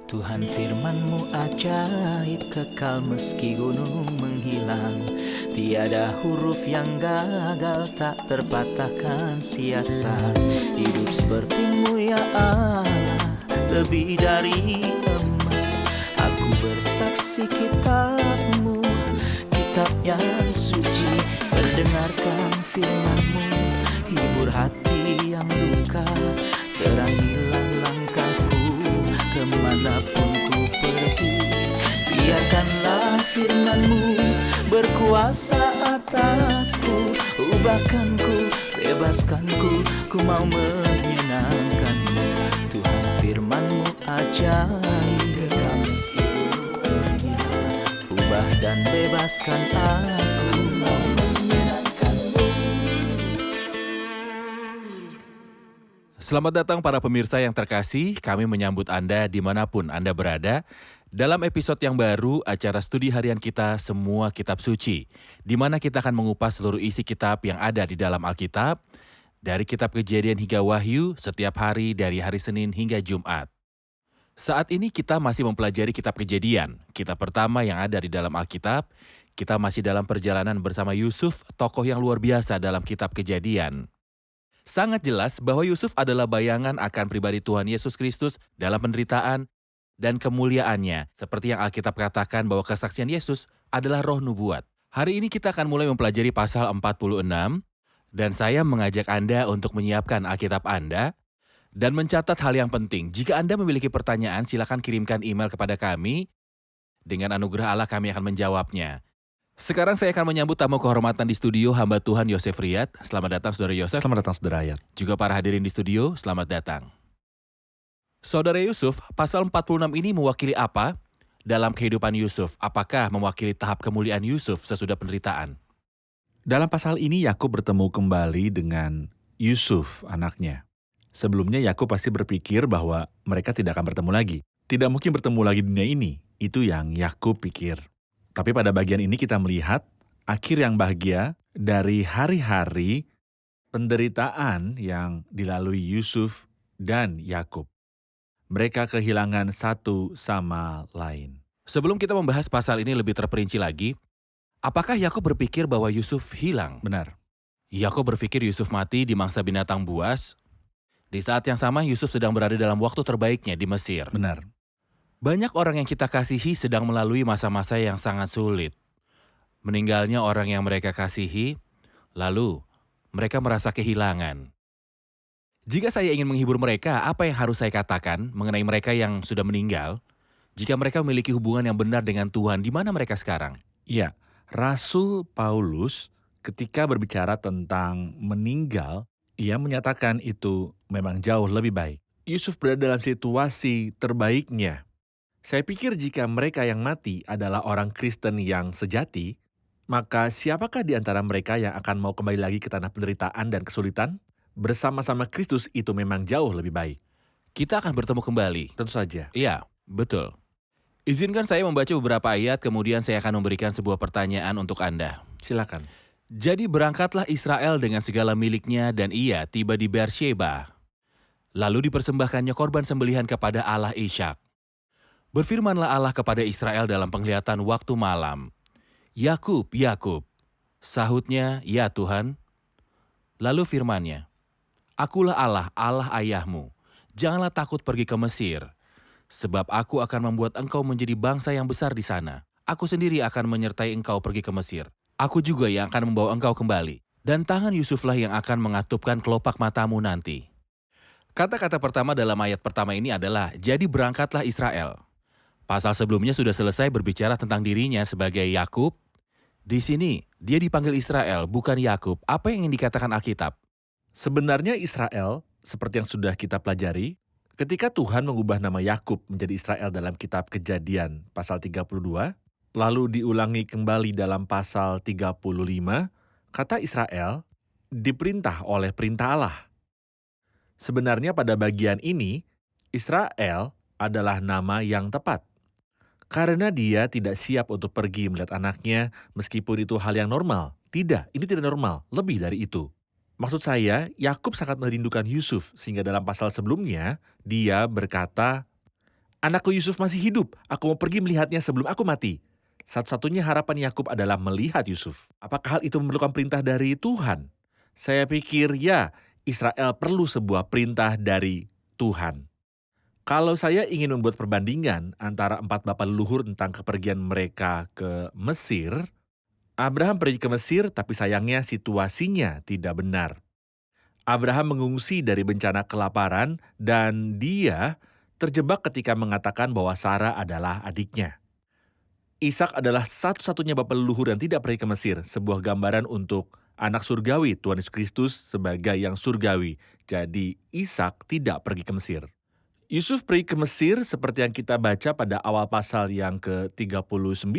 Tuhan firman-Mu ajaib, kekal meski gunung menghilang. Tiada huruf yang gagal, tak terpatahkan siasat. Hidup seperti-Mu ya Allah, lebih dari emas. Aku bersaksi kitab-Mu, kitab yang suci. Mendengarkan firman-Mu, hibur hati yang luka. Terangilah langkahku kemanapun ku pergi. Biarkanlah firman-Mu berkuasa atasku. Ubahkanku, bebaskanku, ku mau menyenangkan-Mu. Tuhan firman-Mu ajaib, kekal meski gunungnya. Ubah dan bebaskan aku, mau menyenangkan-Mu. Selamat datang para pemirsa yang terkasih, kami menyambut Anda dimanapun Anda berada dalam episode yang baru acara studi harian kita Semua Kitab Suci, di mana kita akan mengupas seluruh isi kitab yang ada di dalam Alkitab, dari kitab Kejadian hingga Wahyu, setiap hari dari hari Senin hingga Jumat. Saat ini kita masih mempelajari kitab Kejadian, kitab pertama yang ada di dalam Alkitab. Kita masih dalam perjalanan bersama Yusuf, tokoh yang luar biasa dalam kitab Kejadian. Sangat jelas bahwa Yusuf adalah bayangan akan pribadi Tuhan Yesus Kristus dalam penderitaan dan kemuliaannya, seperti yang Alkitab katakan bahwa kesaksian Yesus adalah roh nubuat. Hari ini kita akan mulai mempelajari pasal 46, dan saya mengajak Anda untuk menyiapkan Alkitab Anda dan mencatat hal yang penting. Jika Anda memiliki pertanyaan, silakan kirimkan email kepada kami. Dengan anugerah Allah kami akan menjawabnya. Sekarang saya akan menyambut tamu kehormatan di studio, hamba Tuhan Yosef Riyad. Selamat datang Saudara Yosef. Selamat datang Saudara Riyad. Juga para hadirin di studio, selamat datang. Saudara Yusuf, pasal 46 ini mewakili apa dalam kehidupan Yusuf? Apakah mewakili tahap kemuliaan Yusuf sesudah penderitaan? Dalam pasal ini Yakub bertemu kembali dengan Yusuf, anaknya. Sebelumnya Yakub pasti berpikir bahwa mereka tidak akan bertemu lagi. Tidak mungkin bertemu lagi di dunia ini. Itu yang Yakub pikir. Tapi pada bagian ini kita melihat akhir yang bahagia dari hari-hari penderitaan yang dilalui Yusuf dan Yakub. Mereka kehilangan satu sama lain. Sebelum kita membahas pasal ini lebih terperinci lagi, apakah Yakub berpikir bahwa Yusuf hilang? Benar. Yakub berpikir Yusuf mati di mangsa binatang buas. Di saat yang sama Yusuf sedang berada dalam waktu terbaiknya di Mesir. Benar. Banyak orang yang kita kasihi sedang melalui masa-masa yang sangat sulit. Meninggalnya orang yang mereka kasihi, lalu mereka merasa kehilangan. Jika saya ingin menghibur mereka, apa yang harus saya katakan mengenai mereka yang sudah meninggal? Jika mereka memiliki hubungan yang benar dengan Tuhan, di mana mereka sekarang? Iya, Rasul Paulus ketika berbicara tentang meninggal, ia menyatakan itu memang jauh lebih baik. Yusuf berada dalam situasi terbaiknya. Saya pikir jika mereka yang mati adalah orang Kristen yang sejati, maka siapakah di antara mereka yang akan mau kembali lagi ke tanah penderitaan dan kesulitan? Bersama-sama Kristus itu memang jauh lebih baik. Kita akan bertemu kembali. Tentu saja. Iya, betul. Izinkan saya membaca beberapa ayat, kemudian saya akan memberikan sebuah pertanyaan untuk Anda. Silakan. Jadi berangkatlah Israel dengan segala miliknya dan ia tiba di Beersheba. Lalu dipersembahkannya korban sembelihan kepada Allah Ishak. Berfirmanlah Allah kepada Israel dalam penglihatan waktu malam. Yakub, Yakub. Sahutnya, ya Tuhan. Lalu firman-Nya, Akulah Allah, Allah ayahmu. Janganlah takut pergi ke Mesir. Sebab aku akan membuat engkau menjadi bangsa yang besar di sana. Aku sendiri akan menyertai engkau pergi ke Mesir. Aku juga yang akan membawa engkau kembali. Dan tangan Yusuflah yang akan mengatupkan kelopak matamu nanti. Kata-kata pertama dalam ayat pertama ini adalah, jadi berangkatlah Israel. Pasal sebelumnya sudah selesai berbicara tentang dirinya sebagai Yakub. Di sini, dia dipanggil Israel, bukan Yakub. Apa yang ingin dikatakan Alkitab? Sebenarnya Israel, seperti yang sudah kita pelajari, ketika Tuhan mengubah nama Yakub menjadi Israel dalam kitab Kejadian pasal 32, lalu diulangi kembali dalam pasal 35, kata Israel diperintah oleh perintah Allah. Sebenarnya pada bagian ini, Israel adalah nama yang tepat. Karena dia tidak siap untuk pergi melihat anaknya meskipun itu hal yang normal. Tidak, ini tidak normal, lebih dari itu. Maksud saya, Yakub sangat merindukan Yusuf sehingga dalam pasal sebelumnya dia berkata, Anakku Yusuf masih hidup, aku mau pergi melihatnya sebelum aku mati. Satu-satunya harapan Yakub adalah melihat Yusuf. Apakah hal itu memerlukan perintah dari Tuhan? Saya pikir ya, Israel perlu sebuah perintah dari Tuhan. Kalau saya ingin membuat perbandingan antara 4 bapa leluhur tentang kepergian mereka ke Mesir, Abraham pergi ke Mesir tapi sayangnya situasinya tidak benar. Abraham mengungsi dari bencana kelaparan dan dia terjebak ketika mengatakan bahwa Sarah adalah adiknya. Ishak adalah satu-satunya bapa leluhur yang tidak pergi ke Mesir, sebuah gambaran untuk anak surgawi Tuhan Yesus Kristus sebagai yang surgawi. Jadi Ishak tidak pergi ke Mesir. Yusuf pergi ke Mesir seperti yang kita baca pada awal pasal yang ke-39.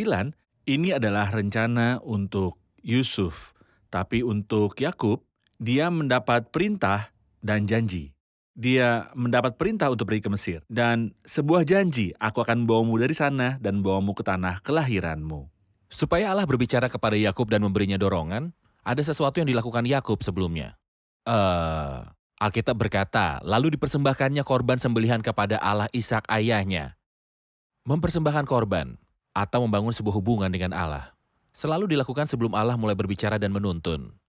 Ini adalah rencana untuk Yusuf. Tapi untuk Yakub, dia mendapat perintah dan janji. Dia mendapat perintah untuk pergi ke Mesir. Dan sebuah janji, aku akan membawamu dari sana dan membawamu ke tanah kelahiranmu. Supaya Allah berbicara kepada Yakub dan memberinya dorongan, ada sesuatu yang dilakukan Yakub sebelumnya. Alkitab berkata, lalu dipersembahkannya korban sembelihan kepada Allah Ishak ayahnya. Mempersembahkan korban atau membangun sebuah hubungan dengan Allah selalu dilakukan sebelum Allah mulai berbicara dan menuntun.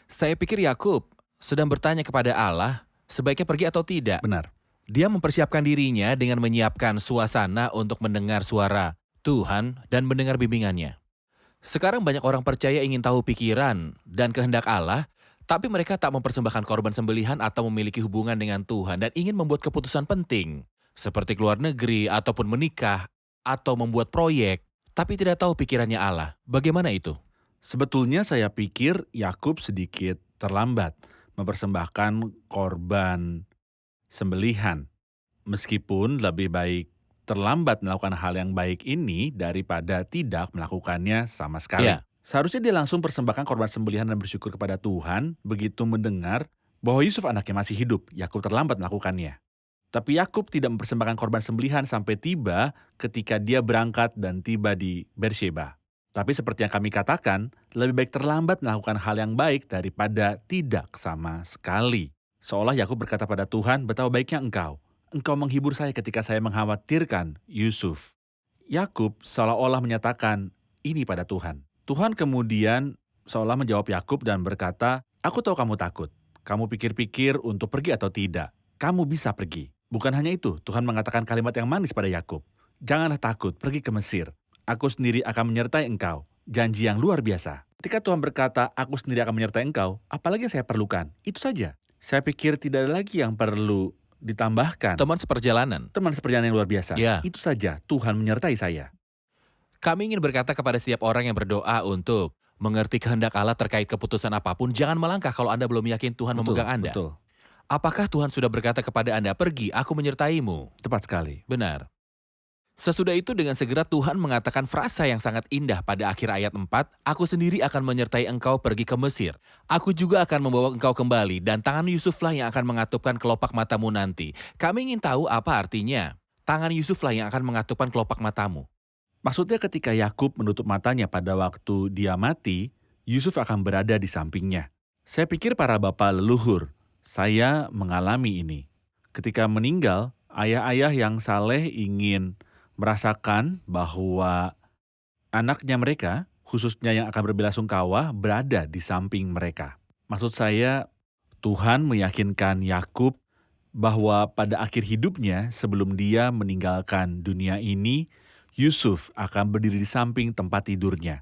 Saya pikir Yakub sedang bertanya kepada Allah, sebaiknya pergi atau tidak. Benar. Dia mempersiapkan dirinya dengan menyiapkan suasana untuk mendengar suara Tuhan dan mendengar bimbingannya. Sekarang banyak orang percaya ingin tahu pikiran dan kehendak Allah, tapi mereka tak mempersembahkan korban sembelihan atau memiliki hubungan dengan Tuhan dan ingin membuat keputusan penting, seperti keluar negeri ataupun menikah atau membuat proyek, tapi tidak tahu pikirannya Allah. Bagaimana itu? Sebetulnya saya pikir Yakub sedikit terlambat mempersembahkan korban sembelihan. Meskipun lebih baik terlambat melakukan hal yang baik ini daripada tidak melakukannya sama sekali. Ya. Seharusnya dia langsung persembahkan korban sembelihan dan bersyukur kepada Tuhan begitu mendengar bahwa Yusuf anaknya masih hidup. Yakub terlambat melakukannya. Tapi Yakub tidak mempersembahkan korban sembelihan sampai tiba ketika dia berangkat dan tiba di Beersheba. Tapi seperti yang kami katakan, lebih baik terlambat melakukan hal yang baik daripada tidak sama sekali. Seolah Yakub berkata pada Tuhan, betapa baiknya Engkau menghibur saya ketika saya mengkhawatirkan Yusuf. Yakub seolah-olah menyatakan ini pada Tuhan. Tuhan kemudian seolah menjawab Yakub dan berkata, aku tahu kamu takut. Kamu pikir-pikir untuk pergi atau tidak. Kamu bisa pergi. Bukan hanya itu, Tuhan mengatakan kalimat yang manis pada Yakub. Janganlah takut, pergi ke Mesir. Aku sendiri akan menyertai engkau. Janji yang luar biasa. Ketika Tuhan berkata, aku sendiri akan menyertai engkau, apalagi yang saya perlukan? Itu saja. Saya pikir tidak ada lagi yang perlu ditambahkan. Teman seperjalanan. Teman seperjalanan yang luar biasa. Ya. Itu saja, Tuhan menyertai saya. Kami ingin berkata kepada setiap orang yang berdoa untuk mengerti kehendak Allah terkait keputusan apapun, jangan melangkah kalau Anda belum yakin Tuhan memegang Anda. Betul. Apakah Tuhan sudah berkata kepada Anda, pergi, aku menyertaimu? Tepat sekali. Benar. Sesudah itu dengan segera Tuhan mengatakan frasa yang sangat indah pada akhir ayat 4, aku sendiri akan menyertai engkau pergi ke Mesir. Aku juga akan membawa engkau kembali dan tangan Yusuflah yang akan mengatupkan kelopak matamu nanti. Kami ingin tahu apa artinya. Tangan Yusuflah yang akan mengatupkan kelopak matamu. Maksudnya ketika Yakub menutup matanya pada waktu dia mati, Yusuf akan berada di sampingnya. Saya pikir para bapa leluhur, saya mengalami ini. Ketika meninggal, ayah-ayah yang saleh ingin merasakan bahwa anaknya mereka, khususnya yang akan berbelasungkawa, berada di samping mereka. Maksud saya, Tuhan meyakinkan Yakub bahwa pada akhir hidupnya sebelum dia meninggalkan dunia ini, Yusuf akan berdiri di samping tempat tidurnya.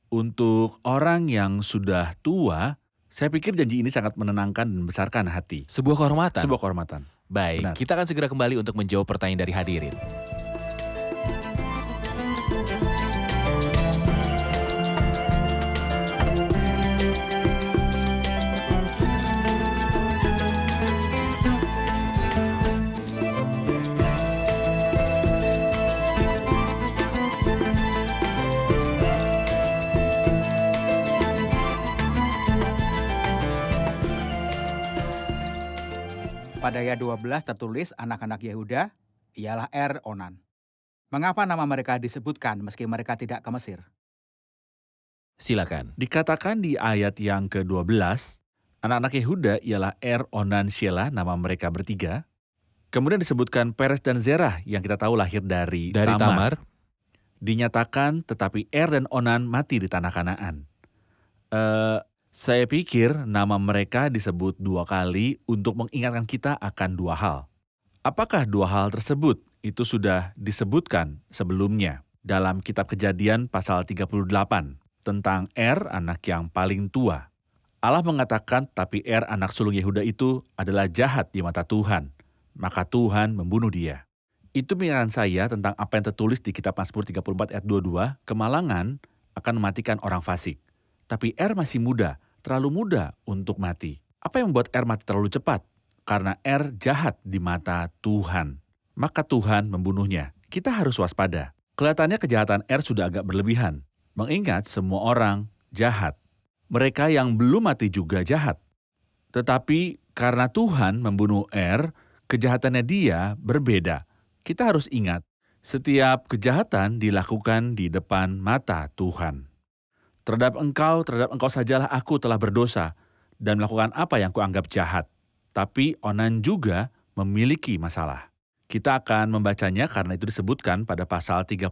Untuk orang yang sudah tua, saya pikir janji ini sangat menenangkan dan membesarkan hati. Sebuah kehormatan. Sebuah kehormatan. Baik, Benar. kita akan segera kembali untuk menjawab pertanyaan dari hadirin. Pada ayat 12 tertulis anak-anak Yehuda ialah Onan. Mengapa nama mereka disebutkan meski mereka tidak ke Mesir? Silakan. Dikatakan di ayat yang ke-12, anak-anak Yehuda ialah Onan, Shelah, nama mereka bertiga. Kemudian disebutkan Peres dan Zerah yang kita tahu lahir dari Tamar. Dinyatakan tetapi Er dan Onan mati di tanah Kanaan. Saya pikir nama mereka disebut 2 kali untuk mengingatkan kita akan 2 hal. Apakah 2 hal tersebut itu sudah disebutkan sebelumnya dalam kitab Kejadian pasal 38 tentang Er anak yang paling tua. Allah mengatakan tapi Er anak sulung Yehuda itu adalah jahat di mata Tuhan, maka Tuhan membunuh dia. Itu mengingatkan saya tentang apa yang tertulis di kitab Mazmur 34 ayat 22, kemalangan akan mematikan orang fasik. Tapi Er masih muda, terlalu muda untuk mati. Apa yang membuat Er mati terlalu cepat? Karena Er jahat di mata Tuhan. Maka Tuhan membunuhnya. Kita harus waspada. Kelihatannya kejahatan Er sudah agak berlebihan. Mengingat semua orang jahat. Mereka yang belum mati juga jahat. Tetapi karena Tuhan membunuh Er, kejahatannya dia berbeda. Kita harus ingat, setiap kejahatan dilakukan di depan mata Tuhan. Terhadap engkau sajalah aku telah berdosa dan melakukan apa yang kuanggap jahat. Tapi Onan juga memiliki masalah. Kita akan membacanya karena itu disebutkan pada pasal 38.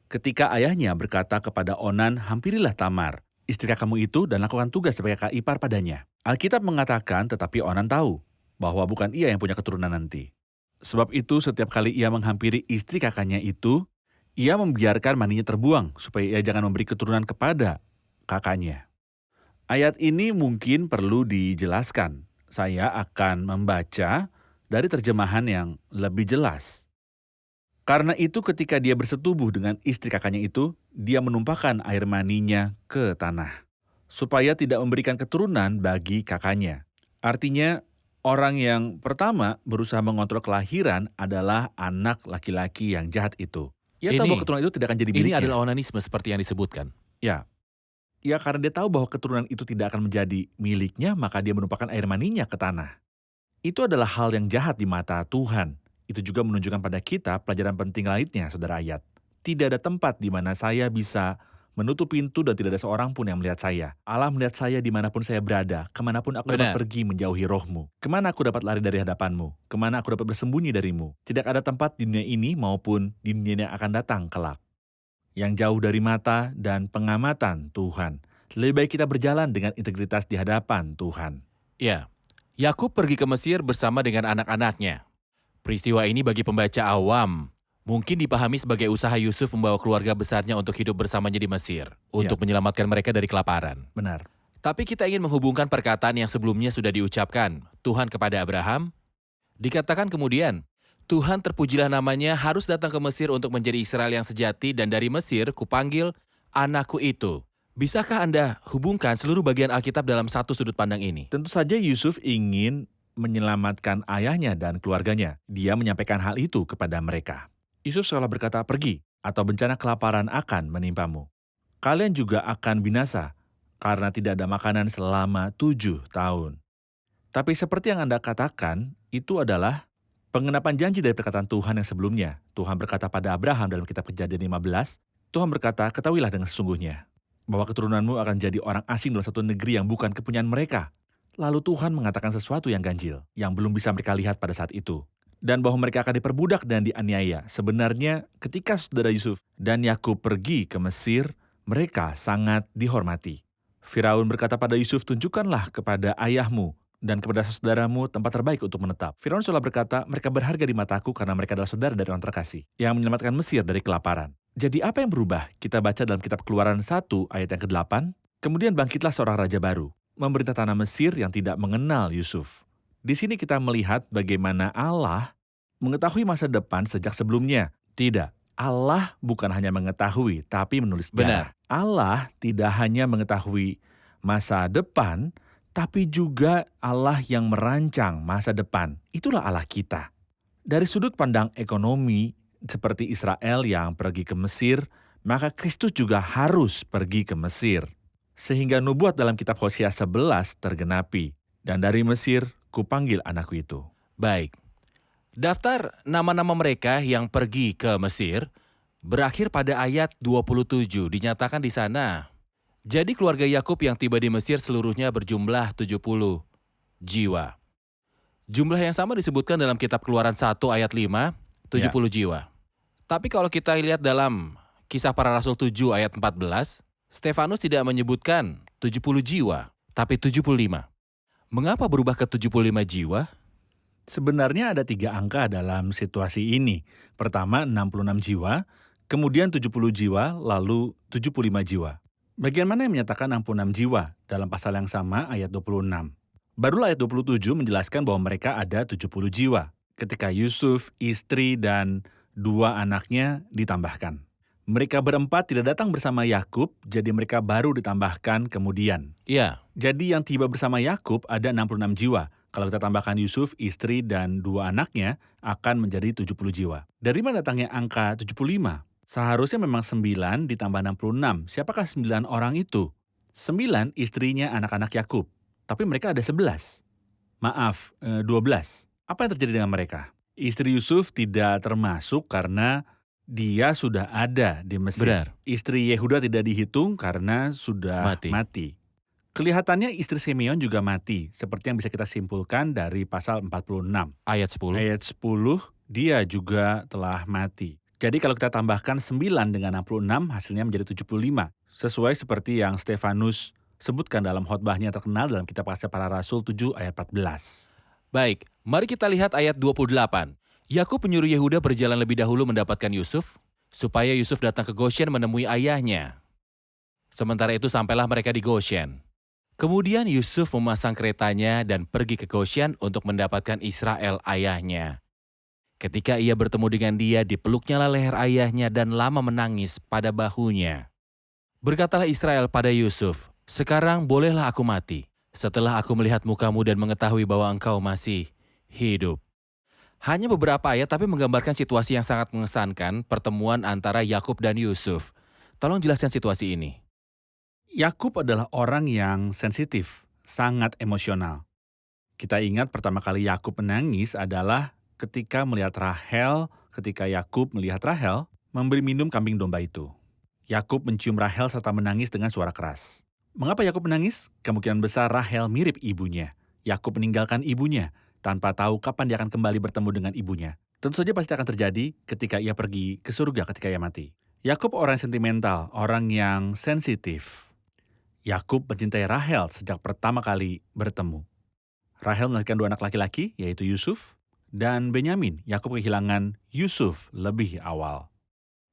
Ketika ayahnya berkata kepada Onan, hampirilah Tamar, istri kamu itu dan lakukan tugas sebagai kakak ipar padanya. Alkitab mengatakan tetapi Onan tahu bahwa bukan ia yang punya keturunan nanti. Sebab itu setiap kali ia menghampiri istri kakaknya itu, ia membiarkan maninya terbuang supaya ia jangan memberi keturunan kepada kakaknya. Ayat ini mungkin perlu dijelaskan. Saya akan membaca dari terjemahan yang lebih jelas. Karena itu ketika dia bersetubuh dengan istri kakaknya itu, dia menumpahkan air maninya ke tanah, supaya tidak memberikan keturunan bagi kakaknya. Artinya, orang yang pertama berusaha mengontrol kelahiran adalah anak laki-laki yang jahat itu. Ia tahu bahwa keturunan itu tidak akan jadi miliknya. Ini adalah onanisme seperti yang disebutkan. Ya, karena dia tahu bahwa keturunan itu tidak akan menjadi miliknya, maka dia menumpahkan air maninya ke tanah. Itu adalah hal yang jahat di mata Tuhan. Itu juga menunjukkan pada kita pelajaran penting lainnya, saudara ayat. Tidak ada tempat di mana saya bisa menutup pintu dan tidak ada seorang pun yang melihat saya. Allah melihat saya dimanapun saya berada, kemanapun aku dapat pergi menjauhi rohmu. Kemana aku dapat lari dari hadapanmu? Kemana aku dapat bersembunyi darimu? Tidak ada tempat di dunia ini maupun di dunia yang akan datang kelak yang jauh dari mata dan pengamatan Tuhan. Lebih baik kita berjalan dengan integritas di hadapan Tuhan. Ya, Yakub pergi ke Mesir bersama dengan anak-anaknya. Peristiwa ini bagi pembaca awam mungkin dipahami sebagai usaha Yusuf membawa keluarga besarnya untuk hidup bersamanya di Mesir, untuk menyelamatkan mereka dari kelaparan. Benar. Tapi kita ingin menghubungkan perkataan yang sebelumnya sudah diucapkan, Tuhan kepada Abraham. Dikatakan kemudian, Tuhan terpujilah namanya harus datang ke Mesir untuk menjadi Israel yang sejati dan dari Mesir kupanggil anakku itu. Bisakah Anda hubungkan seluruh bagian Alkitab dalam satu sudut pandang ini? Tentu saja Yusuf ingin menyelamatkan ayahnya dan keluarganya. Dia menyampaikan hal itu kepada mereka. Yusuf seolah berkata, pergi, atau bencana kelaparan akan menimpamu. Kalian juga akan binasa, karena tidak ada makanan selama 7 tahun. Tapi seperti yang Anda katakan, itu adalah pengenapan janji dari perkataan Tuhan yang sebelumnya. Tuhan berkata pada Abraham dalam kitab Kejadian 15, Tuhan berkata, ketahuilah dengan sesungguhnya, bahwa keturunanmu akan jadi orang asing dalam satu negeri yang bukan kepunyaan mereka. Lalu Tuhan mengatakan sesuatu yang ganjil, yang belum bisa mereka lihat pada saat itu. Dan bahwa mereka akan diperbudak dan dianiaya. Sebenarnya ketika saudara Yusuf dan Yakub pergi ke Mesir, mereka sangat dihormati. Firaun berkata pada Yusuf, tunjukkanlah kepada ayahmu dan kepada saudaramu tempat terbaik untuk menetap. Firaun seolah berkata, mereka berharga di mataku karena mereka adalah saudara dari orang terkasih, yang menyelamatkan Mesir dari kelaparan. Jadi apa yang berubah? Kita baca dalam kitab Keluaran 1 ayat yang ke-8, kemudian bangkitlah seorang raja baru, memerintah tanah Mesir yang tidak mengenal Yusuf. Di sini kita melihat bagaimana Allah mengetahui masa depan sejak sebelumnya. Tidak, Allah bukan hanya mengetahui, tapi menulis sejarah. Allah tidak hanya mengetahui masa depan, tapi juga Allah yang merancang masa depan. Itulah Allah kita. Dari sudut pandang ekonomi, seperti Israel yang pergi ke Mesir, maka Kristus juga harus pergi ke Mesir. Sehingga nubuat dalam kitab Hosea 11 tergenapi. Dan dari Mesir, kupanggil anakku itu. Baik. Daftar nama-nama mereka yang pergi ke Mesir berakhir pada ayat 27. Dinyatakan di sana, jadi keluarga Yakub yang tiba di Mesir seluruhnya berjumlah 70 jiwa. Jumlah yang sama disebutkan dalam kitab Keluaran 1 ayat 5, 70 jiwa. Tapi kalau kita lihat dalam Kisah Para Rasul 7 ayat 14, Stefanus tidak menyebutkan 70 jiwa, tapi 75. Mengapa berubah ke 75 jiwa? Sebenarnya ada 3 angka dalam situasi ini. Pertama 66 jiwa, kemudian 70 jiwa, lalu 75 jiwa. Bagian mana yang menyatakan 66 jiwa dalam pasal yang sama ayat 26? Barulah ayat 27 menjelaskan bahwa mereka ada 70 jiwa. Ketika Yusuf, istri, dan 2 anaknya ditambahkan. Mereka berempat tidak datang bersama Yakub, jadi mereka baru ditambahkan kemudian. Iya. Jadi yang tiba bersama Yakub ada 66 jiwa. Kalau kita tambahkan Yusuf, istri, dan 2 anaknya akan menjadi 70 jiwa. Dari mana datangnya angka 75? Seharusnya memang 9 ditambah 66. Siapakah 9 orang itu? 9 istrinya anak-anak Yakub. Tapi mereka ada 11. 12. Apa yang terjadi dengan mereka? Istri Yusuf tidak termasuk karena dia sudah ada di Mesir. Benar. Istri Yehuda tidak dihitung karena sudah mati. Kelihatannya istri Simeon juga mati, seperti yang bisa kita simpulkan dari pasal 46. Ayat 10. Ayat 10, dia juga telah mati. Jadi kalau kita tambahkan 9 dengan 66, hasilnya menjadi 75. Sesuai seperti yang Stefanus sebutkan dalam khotbahnya terkenal dalam kitab Kisah Para Rasul 7 ayat 14. Baik, mari kita lihat ayat 28. Yakub menyuruh Yehuda berjalan lebih dahulu mendapatkan Yusuf, supaya Yusuf datang ke Goshen menemui ayahnya. Sementara itu sampailah mereka di Goshen. Kemudian Yusuf memasang keretanya dan pergi ke Goshen untuk mendapatkan Israel ayahnya. Ketika ia bertemu dengan dia, dipeluknya leher ayahnya dan lama menangis pada bahunya. Berkatalah Israel pada Yusuf, "Sekarang bolehlah aku mati, setelah aku melihat mukamu dan mengetahui bahwa engkau masih hidup." Hanya beberapa ayat tapi menggambarkan situasi yang sangat mengesankan, pertemuan antara Yakub dan Yusuf. Tolong jelaskan situasi ini. Yakub adalah orang yang sensitif, sangat emosional. Kita ingat pertama kali Yakub menangis adalah ketika Yakub melihat Rahel memberi minum kambing domba itu. Yakub mencium Rahel serta menangis dengan suara keras. Mengapa Yakub menangis? Kemungkinan besar Rahel mirip ibunya. Yakub meninggalkan ibunya tanpa tahu kapan dia akan kembali bertemu dengan ibunya. Tentu saja pasti akan terjadi ketika ia pergi ke surga ketika ia mati. Yakub orang sentimental, orang yang sensitif. Yakub mencintai Rahel sejak pertama kali bertemu. Rahel melahirkan 2 anak laki-laki, yaitu Yusuf dan Benyamin. Yakub kehilangan Yusuf lebih awal.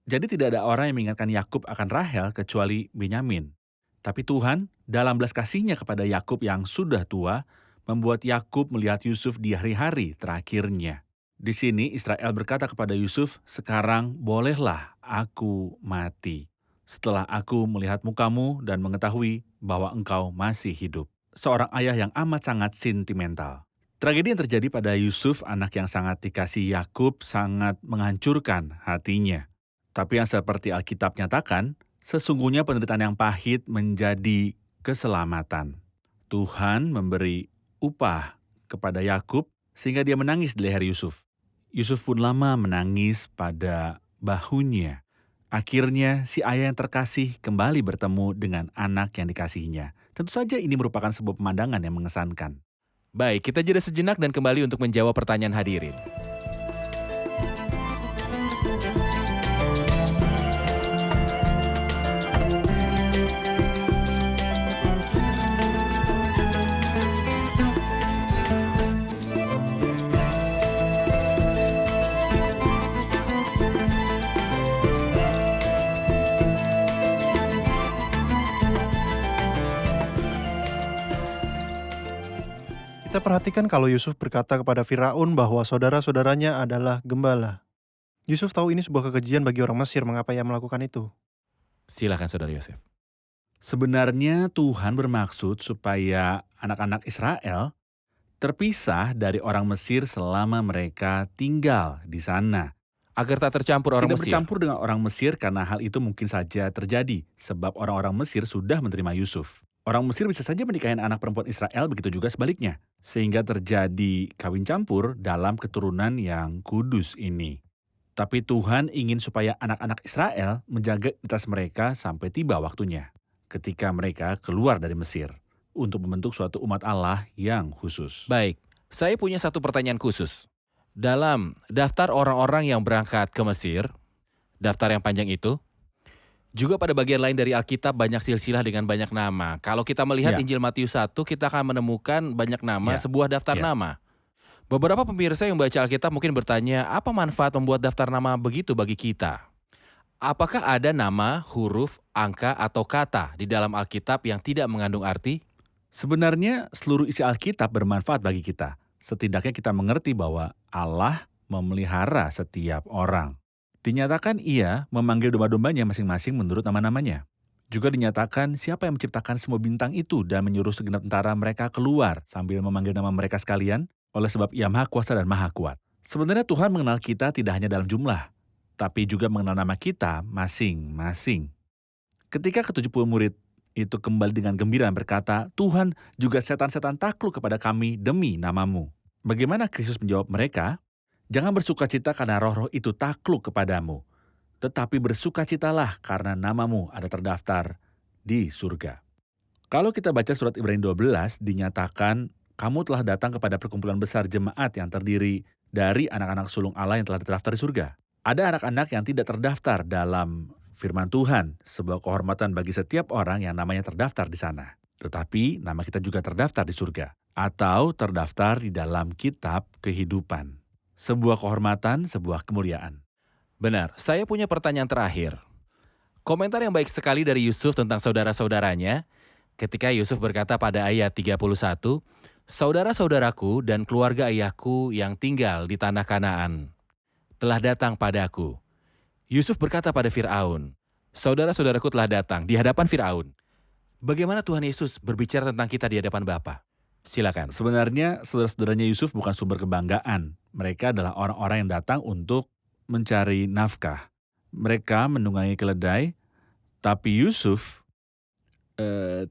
Jadi tidak ada orang yang mengingatkan Yakub akan Rahel kecuali Benyamin. Tapi Tuhan dalam belas kasih-Nya kepada Yakub yang sudah tua, membuat Yakub melihat Yusuf di hari-hari terakhirnya. Di sini Israel berkata kepada Yusuf, "Sekarang bolehlah aku mati, setelah aku melihat mukamu dan mengetahui bahwa engkau masih hidup." Seorang ayah yang amat sangat sentimental. Tragedi yang terjadi pada Yusuf, anak yang sangat dikasihi Yakub, sangat menghancurkan hatinya. Tapi yang seperti Alkitab nyatakan, sesungguhnya penderitaan yang pahit menjadi keselamatan. Tuhan memberi upah kepada Yakub sehingga dia menangis di leher Yusuf. Yusuf pun lama menangis pada bahunya. Akhirnya si ayah yang terkasih kembali bertemu dengan anak yang dikasihinya. Tentu saja ini merupakan sebuah pemandangan yang mengesankan. Baik, kita jeda sejenak dan kembali untuk menjawab pertanyaan hadirin. Kita perhatikan kalau Yusuf berkata kepada Firaun bahwa saudara-saudaranya adalah gembala. Yusuf tahu ini sebuah kekejian bagi orang Mesir, mengapa ia melakukan itu? Silakan Saudara Yosef. Sebenarnya Tuhan bermaksud supaya anak-anak Israel terpisah dari orang Mesir selama mereka tinggal di sana. Agar tak tercampur orang Tidak Mesir. bercampur dengan orang Mesir karena hal itu mungkin saja terjadi sebab orang-orang Mesir sudah menerima Yusuf. Orang Mesir bisa saja menikahi anak perempuan Israel, begitu juga sebaliknya. Sehingga terjadi kawin campur dalam keturunan yang kudus ini. Tapi Tuhan ingin supaya anak-anak Israel menjaga identitas mereka sampai tiba waktunya. Ketika mereka keluar dari Mesir. Untuk membentuk suatu umat Allah yang khusus. Baik, Saya punya satu pertanyaan khusus. Dalam daftar orang-orang yang berangkat ke Mesir, daftar yang panjang itu, juga pada bagian lain dari Alkitab banyak silsilah dengan banyak nama. Kalau kita melihat Ya. Injil Matius 1, kita akan menemukan banyak nama, Ya. sebuah daftar Ya. nama. Beberapa pemirsa yang baca Alkitab mungkin bertanya, apa manfaat membuat daftar nama begitu bagi kita? Apakah ada nama, huruf, angka, atau kata di dalam Alkitab yang tidak mengandung arti? Sebenarnya seluruh isi Alkitab bermanfaat bagi kita. Setidaknya kita mengerti bahwa Allah memelihara setiap orang. Dinyatakan Ia memanggil domba-dombanya masing-masing menurut nama-namanya. Juga dinyatakan siapa yang menciptakan semua bintang itu dan menyuruh segenap tentara mereka keluar sambil memanggil nama mereka sekalian, oleh sebab Ia Maha Kuasa dan Maha Kuat. Sebenarnya Tuhan mengenal kita tidak hanya dalam jumlah, tapi juga mengenal nama kita masing-masing. Ketika ke-70 murid itu kembali dengan gembira dan berkata, Tuhan, juga setan-setan takluk kepada kami demi namamu. Bagaimana Kristus menjawab mereka? Jangan bersukacita karena roh-roh itu takluk kepadamu, tetapi bersukacitalah karena namamu ada terdaftar di surga. Kalau kita baca surat Ibrani 12, dinyatakan, kamu telah datang kepada perkumpulan besar jemaat yang terdiri dari anak-anak sulung Allah yang telah terdaftar di surga. Ada anak-anak yang tidak terdaftar dalam firman Tuhan, sebuah kehormatan bagi setiap orang yang namanya terdaftar di sana. Tetapi nama kita juga terdaftar di surga, atau terdaftar di dalam kitab kehidupan. Sebuah kehormatan, sebuah kemuliaan. Benar, saya punya pertanyaan terakhir. Komentar yang baik sekali dari Yusuf tentang saudara-saudaranya, ketika Yusuf berkata pada ayat 31, saudara-saudaraku dan keluarga ayahku yang tinggal di tanah Kanaan telah datang padaku. Yusuf berkata pada Firaun, saudara-saudaraku telah datang di hadapan Firaun. Bagaimana Tuhan Yesus berbicara tentang kita di hadapan Bapa? Silakan. Sebenarnya saudara-saudaranya Yusuf bukan sumber kebanggaan. Mereka adalah orang-orang yang datang untuk mencari nafkah. Mereka menunggangi keledai, tapi Yusuf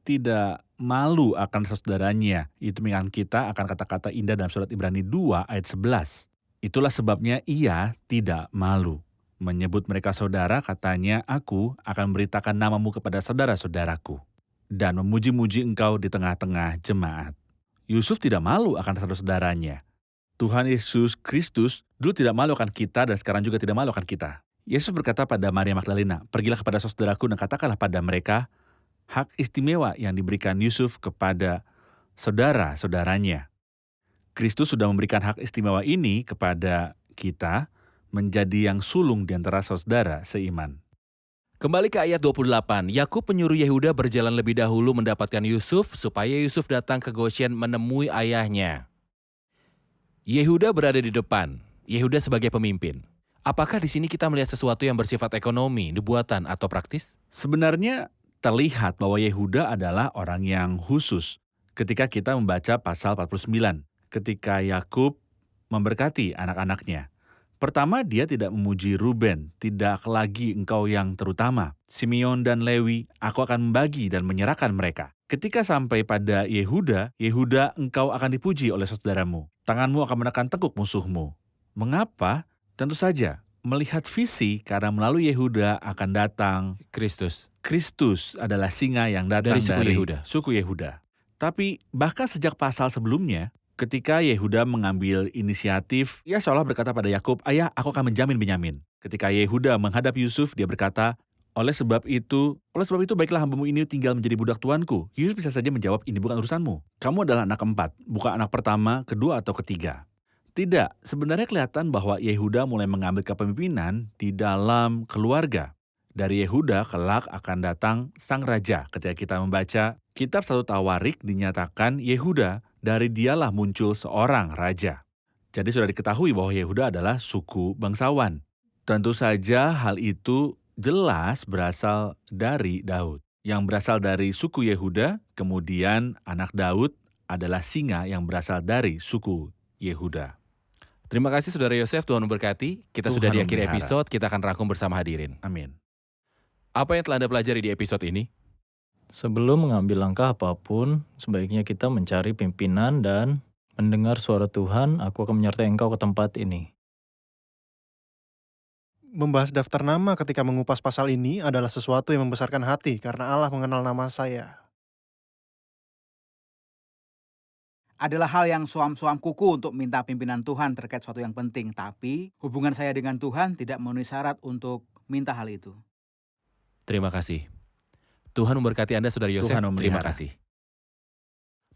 tidak malu akan saudaranya. Itu mengingatkan kita akan kata-kata indah dalam surat Ibrani 2 ayat 11. Itulah sebabnya ia tidak malu. Menyebut mereka saudara, katanya, aku akan memberitakan namamu kepada saudara-saudaraku dan memuji-muji engkau di tengah-tengah jemaat. Yusuf tidak malu akan saudara-saudaranya. Tuhan Yesus Kristus dulu tidak malu akan kita dan sekarang juga tidak malu akan kita. Yesus berkata pada Maria Magdalena, pergilah kepada saudaraku dan katakanlah pada mereka hak istimewa yang diberikan Yusuf kepada saudara-saudaranya. Kristus sudah memberikan hak istimewa ini kepada kita menjadi yang sulung di antara saudara seiman. Kembali ke ayat 28, Yakub menyuruh Yehuda berjalan lebih dahulu mendapatkan Yusuf supaya Yusuf datang ke Goshen menemui ayahnya. Yehuda berada di depan, Yehuda sebagai pemimpin. Apakah di sini kita melihat sesuatu yang bersifat ekonomi, nubuatan, atau praktis? Sebenarnya terlihat bahwa Yehuda adalah orang yang khusus ketika kita membaca pasal 49, ketika Yakub memberkati anak-anaknya. Pertama, dia tidak memuji Ruben, tidak lagi engkau yang terutama. Simeon dan Lewi, aku akan membagi dan menyerahkan mereka. Ketika sampai pada Yehuda, Yehuda engkau akan dipuji oleh saudaramu. Tanganmu akan menekan tekuk musuhmu. Mengapa? Tentu saja, melihat visi karena melalui Yehuda akan datang Kristus. Kristus adalah singa yang datang Dari suku Yehuda. suku Yehuda. Tapi bahkan sejak pasal sebelumnya, ketika Yehuda mengambil inisiatif, ia seolah berkata pada Yakub, ayah, aku akan menjamin Benyamin. Ketika Yehuda menghadap Yusuf, dia berkata, oleh sebab itu baiklah hambamu ini tinggal menjadi budak tuanku. Yusuf bisa saja menjawab, ini bukan urusanmu. Kamu adalah anak keempat, bukan anak pertama, kedua, atau ketiga. Tidak, sebenarnya kelihatan bahwa Yehuda mulai mengambil kepemimpinan di dalam keluarga. Dari Yehuda kelak akan datang sang raja. Ketika kita membaca kitab 1 Tawarik, dinyatakan Yehuda, dari dialah muncul seorang raja. Jadi sudah diketahui bahwa Yehuda adalah suku bangsawan. Tentu saja hal itu jelas berasal dari Daud. Yang berasal dari suku Yehuda, kemudian anak Daud adalah singa yang berasal dari suku Yehuda. Terima kasih Saudara Yosef, Tuhan memberkati. Kita Tuhan sudah di akhir memelihara. episode, kita akan rangkum bersama hadirin. Amin. Apa yang telah Anda pelajari di episode ini? Sebelum mengambil langkah apapun, sebaiknya kita mencari pimpinan dan mendengar suara Tuhan, aku akan menyertai engkau ke tempat ini. Membahas daftar nama ketika mengupas pasal ini adalah sesuatu yang membesarkan hati karena Allah mengenal nama saya. adalah hal yang suam-suam kuku untuk minta pimpinan Tuhan terkait sesuatu yang penting. Tapi hubungan saya dengan Tuhan tidak memenuhi syarat untuk minta hal itu. Terima kasih. Tuhan memberkati Anda, Saudara Yosef. Tuhan Terima memelihara. kasih.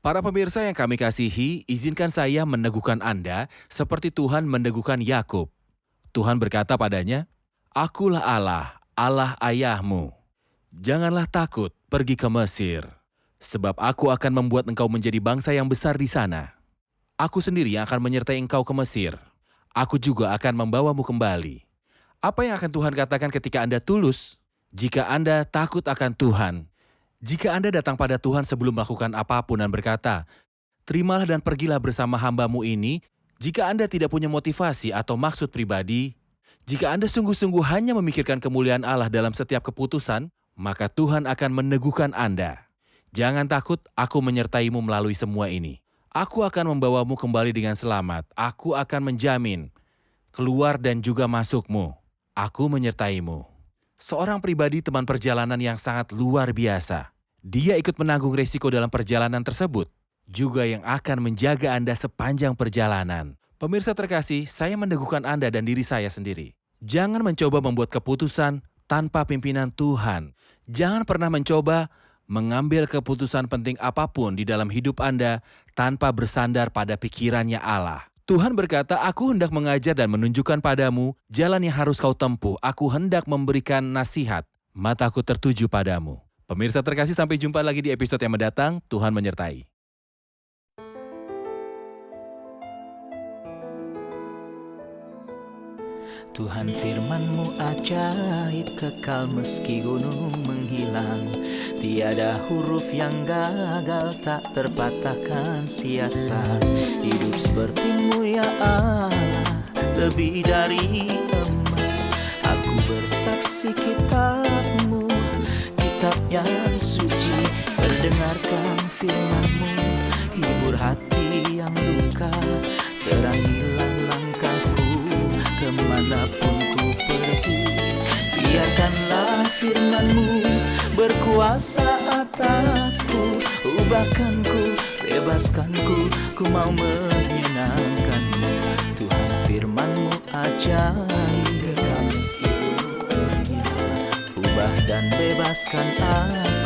Para pemirsa yang kami kasihi, izinkan saya meneguhkan Anda seperti Tuhan meneguhkan Yakub. Tuhan berkata padanya, "Akulah Allah, Allah ayahmu. Janganlah takut pergi ke Mesir, sebab aku akan membuat engkau menjadi bangsa yang besar di sana. Aku sendiri yang akan menyertai engkau ke Mesir. Aku juga akan membawamu kembali." Apa yang akan Tuhan katakan ketika Anda tulus? Jika Anda takut akan Tuhan, jika Anda datang pada Tuhan sebelum melakukan apapun dan berkata, "Terimalah dan pergilah bersama hamba-Mu ini," jika Anda tidak punya motivasi atau maksud pribadi, jika Anda sungguh-sungguh hanya memikirkan kemuliaan Allah dalam setiap keputusan, maka Tuhan akan meneguhkan Anda. Jangan takut, aku menyertaimu melalui semua ini. Aku akan membawamu kembali dengan selamat. Aku akan menjamin keluar dan juga masukmu. Aku menyertaimu. Seorang pribadi teman perjalanan yang sangat luar biasa. Dia ikut menanggung resiko dalam perjalanan tersebut, juga yang akan menjaga Anda sepanjang perjalanan. Pemirsa terkasih, saya meneguhkan Anda dan diri saya sendiri. Jangan mencoba membuat keputusan tanpa pimpinan Tuhan. Jangan pernah mencoba mengambil keputusan penting apapun di dalam hidup Anda tanpa bersandar pada pikirannya Allah. Tuhan berkata, "Aku hendak mengajar dan menunjukkan padamu jalan yang harus kau tempuh. Aku hendak memberikan nasihat. Mataku tertuju padamu." Pemirsa terkasih, sampai jumpa lagi di episode yang mendatang. Tuhan menyertai. Tuhan firman-Mu ajaib, kekal meski gunung menghilang. Tiada huruf yang gagal, tak terpatahkan sia-sia. Hidup seperti-Mu ya Allah, lebih dari emas. Aku bersaksi kitab-Mu, kitab yang suci. Terdengarkan firman-Mu, hibur hati yang luka. Terangilah langkahku kemanapun ku pergi. Biarkanlah firman-Mu berkuasa atasku. Ubahkanku, bebaskanku, ku mau menyenangkan-Mu. Tuhan firman-Mu ajaib, kekal meski gunung. Ubah dan bebaskan aku.